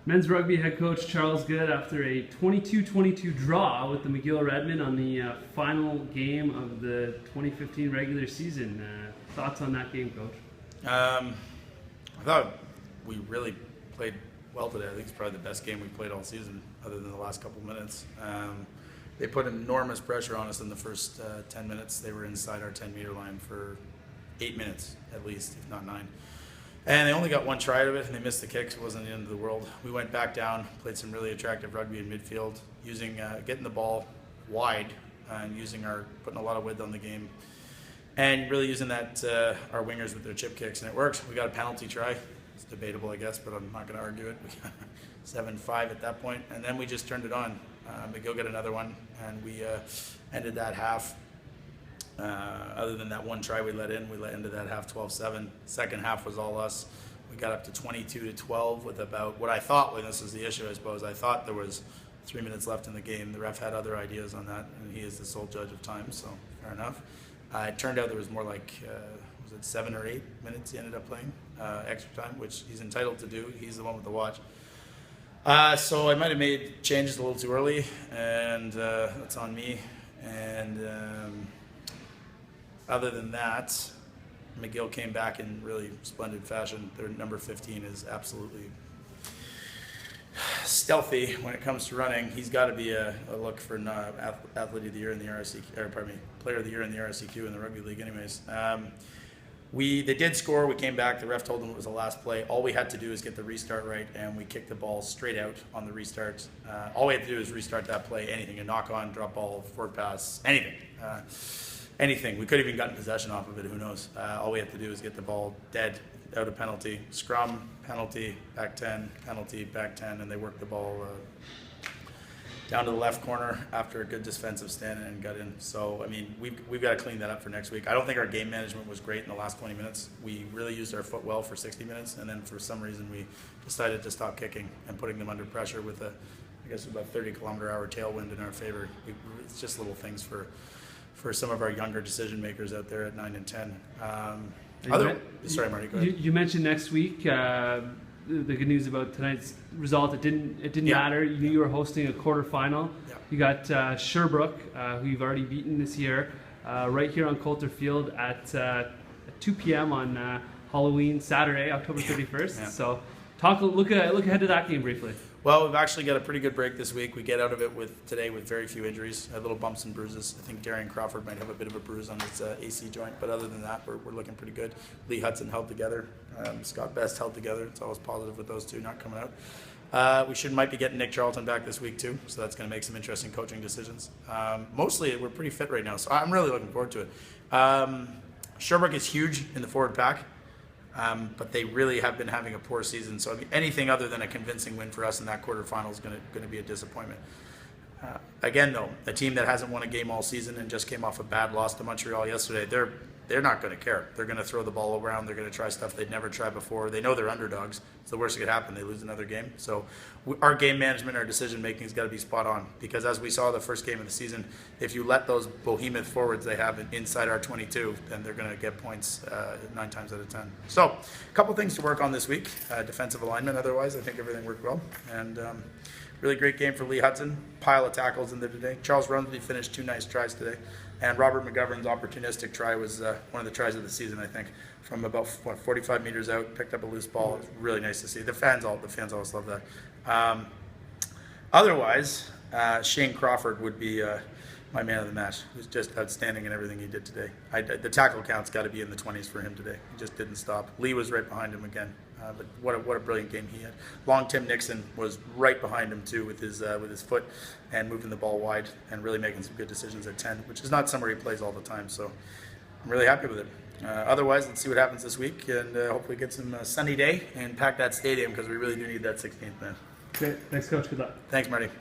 Men's rugby head coach Charles Goode after a 22-22 draw with the McGill Redmen on the final game of the 2015 regular season. Thoughts on that game, Coach? I thought we really played well today. I think it's probably the best game we played all season, other than the last couple minutes. They put enormous pressure on us in the first 10 minutes. They were inside our 10-meter line for 8 minutes at least, if not 9. And they only got one try out of it, and they missed the kicks. It wasn't the end of the world. We went back down, played some really attractive rugby in midfield, using getting the ball wide and putting a lot of width on the game, and really using that our wingers with their chip kicks, and it worked. We got a penalty try. It's debatable, I guess, but I'm not going to argue it. We got 7-5 at that point, and then we just turned it on. McGill got another one, and we ended that half. Other than that one try we let in, we let into that half 12-7. Second half was all us. We got up to 22-12 with about what I thought, when this was the issue, I suppose. I thought there was 3 minutes left in the game. The ref had other ideas on that, and he is the sole judge of time, so fair enough. It turned out there was more like, was it 7 or 8 minutes he ended up playing extra time, which he's entitled to do. He's the one with the watch. So I might have made changes a little too early, and that's on me. And other than that, McGill came back in really splendid fashion. Their number 15 is absolutely stealthy when it comes to running. He's got to be a look for athlete of the year in the player of the year in the RSCQ in the rugby league. Anyways, they did score. We came back. The ref told them it was the last play. All we had to do is get the restart right, and we kicked the ball straight out on the restart. All we had to do is restart that play. Anything, a knock on, drop ball, forward pass, anything. Anything. We could have even gotten possession off of it, who knows. All we have to do is get the ball dead, out of penalty, scrum, penalty, back 10, penalty, back 10, and they worked the ball down to the left corner after a good defensive stand and got in. So, I mean, we've got to clean that up for next week. I don't think our game management was great in the last 20 minutes. We really used our foot well for 60 minutes, and then for some reason we decided to stop kicking and putting them under pressure with I guess about 30-kilometer-hour tailwind in our favor. It's just little things for some of our younger decision makers out there at 9 and 10. Sorry, Marty, go ahead. You mentioned next week the good news about tonight's result. It didn't matter. You were hosting a quarterfinal. Yeah. You got Sherbrooke, who you've already beaten this year, right here on Coulter Field at 2 p.m. on Halloween, Saturday, October 31st. Yeah. So look ahead to that game briefly. Well, we've actually got a pretty good break this week. We get out of it today with very few injuries, little bumps and bruises. I think Darian Crawford might have a bit of a bruise on his AC joint, but other than that, we're looking pretty good. Lee Hudson held together. Scott Best held together. It's always positive with those two not coming out. We might be getting Nick Charlton back this week too, so that's going to make some interesting coaching decisions. Mostly, we're pretty fit right now, so I'm really looking forward to it. Sherbrooke is huge in the forward pack. But they really have been having a poor season. So anything other than a convincing win for us in that quarterfinal is going to be a disappointment. Again, though, a team that hasn't won a game all season and just came off a bad loss to Montreal yesterday, they're not going to care. They're going to throw the ball around. They're going to try stuff they'd never tried before. They know they're underdogs. It's the worst that could happen. They lose another game. So our game management, our decision making has got to be spot on. Because as we saw the first game of the season, if you let those behemoth forwards they have inside our 22, then they're going to get points 9 times out of 10. So a couple things to work on this week. Defensive alignment. Otherwise, I think everything worked well. And really great game for Lee Hudson. Pile of tackles in there today. Charles Runsby finished 2 nice tries today. And Robert McGovern's opportunistic try was one of the tries of the season, I think, from about 45 meters out, picked up a loose ball. It was really nice to see. The fans always love that. Otherwise, Shane Crawford would be my man of the match. He was just outstanding in everything he did today. The tackle count's got to be in the 20s for him today. He just didn't stop. Lee was right behind him again. But what a brilliant game he had. Long Tim Nixon was right behind him too with his foot and moving the ball wide and really making some good decisions at 10, which is not somewhere he plays all the time. So I'm really happy with it. Otherwise, let's see what happens this week and hopefully get some sunny day and pack that stadium because we really do need that 16th man. Great. Thanks, Coach. Good luck. Thanks, Marty.